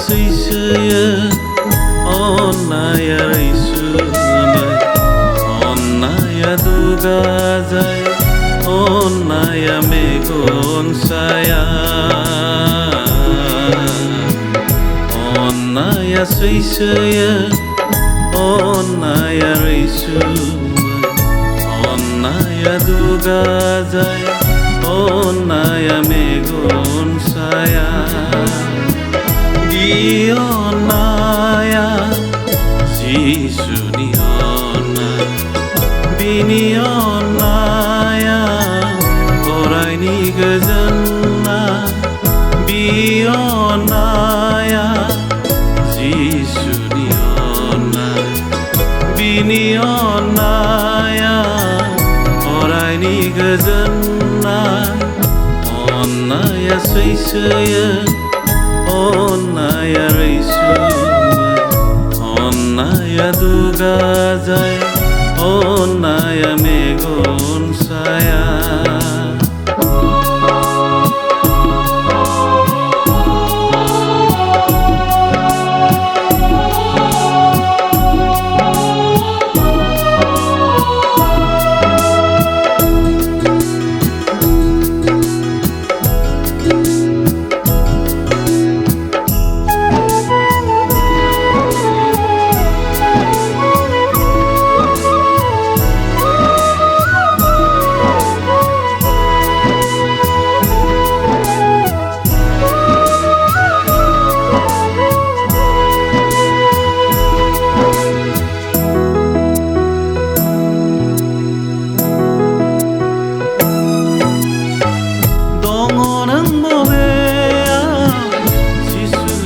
sैसोयो अन्नाया रैसुमै अन्नाया दुगा जायो अन्नाया मेगन साया अन्नाया सैसोयो अन्नाया रैसुमै अन्नाया दुगा जायो अन्नाया मेगन साया अन्नाया जिसुनि अन्नाय बिनि अन्नाया अरायनि गोजोनना बि अन्नाया जिसुनि अन्नाय बिनि अन्नाया अरायनि गोजोननाय अन्नाया सैसोयो अन्नाया रैसुमै अन्नाया दुगा जायो अन्नाया मेगन साया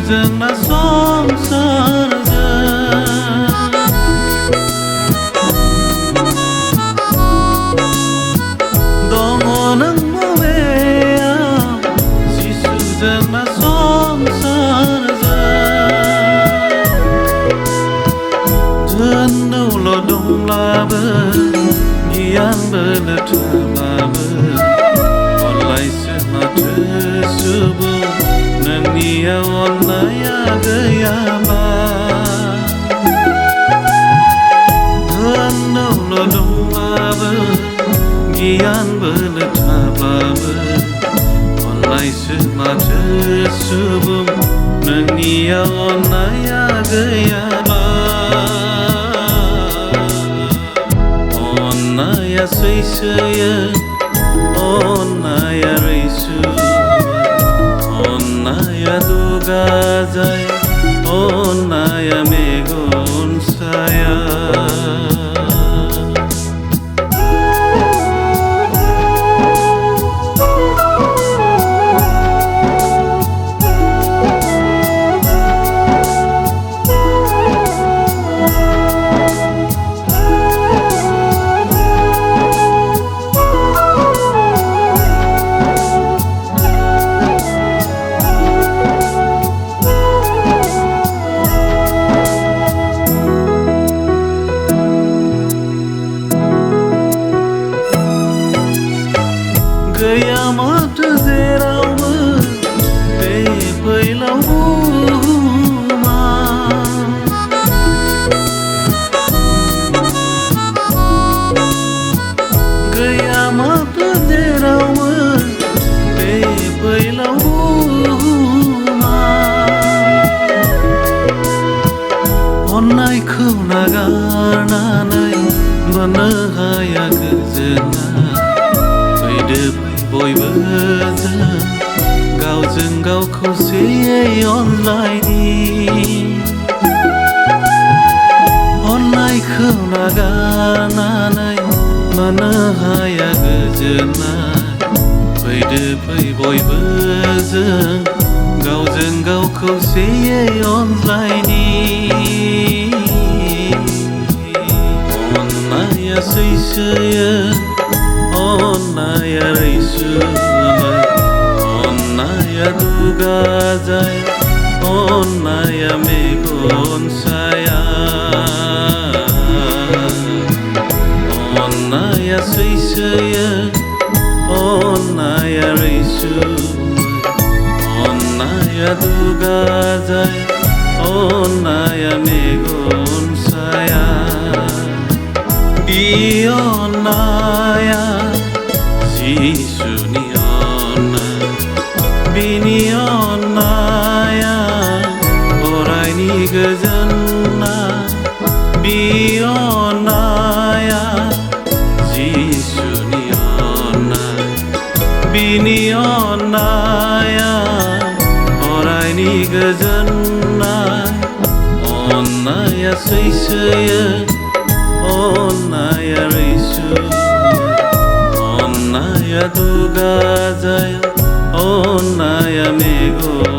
जोंना संसारजों दङ नों बबेयाव जिसु जोंना संसारजों धोन दौलत दंब्लाबो गियान बोलो थाब्लाबो अनलायसो माथो सुबुं नोंनियाव अन्नाया गैयाबा धोन दौलत दंब्लाबो गियान बोलो थाब्लाबो अनलायसो माथो सुबुं नोंनियाव अन्नाया गैयाबा अन्नाया सैसोयो अन्नाया रैसुमै अन्नाया दुगा जायो अन्नाया मेगन साया गैया माथो जेरावबो बे फैलाव बुहुमा गैया माथो जेरावबो बे फैलाव बुहुमा अन्नायखौ नागारनानै मोननो हाया गोजोननाय फैदो बयबो जों गावजों गाव खौसेयै अनलायनि अन्नायखौ नागारनानै मोननो हाया गोजोननाय फैदो बयबो जों गावजों गाव खौसेयै अनलायनि अन्नाया सैसोयो अन्नाया रैसुमै अन्नाया दुगा जायो अन्नाया मेगन साया अन्नाया सैसोयो अन्नाया रैसुमै अन्नाया अन्नाया दुगा जाय अन्नाया मेगन साया बि अन्नाया जिसुनि अन्नाय बिनि अन्नाया अरायनि गोजोननाय बि अन्नाया जिसुनि अन्नाय बिनि अन्नाया अरायनि गोजोननाय अन्नाया सैसोयो अन्नाया रैसुमै अन्नाया दुगा जाया अन्नाया मेगन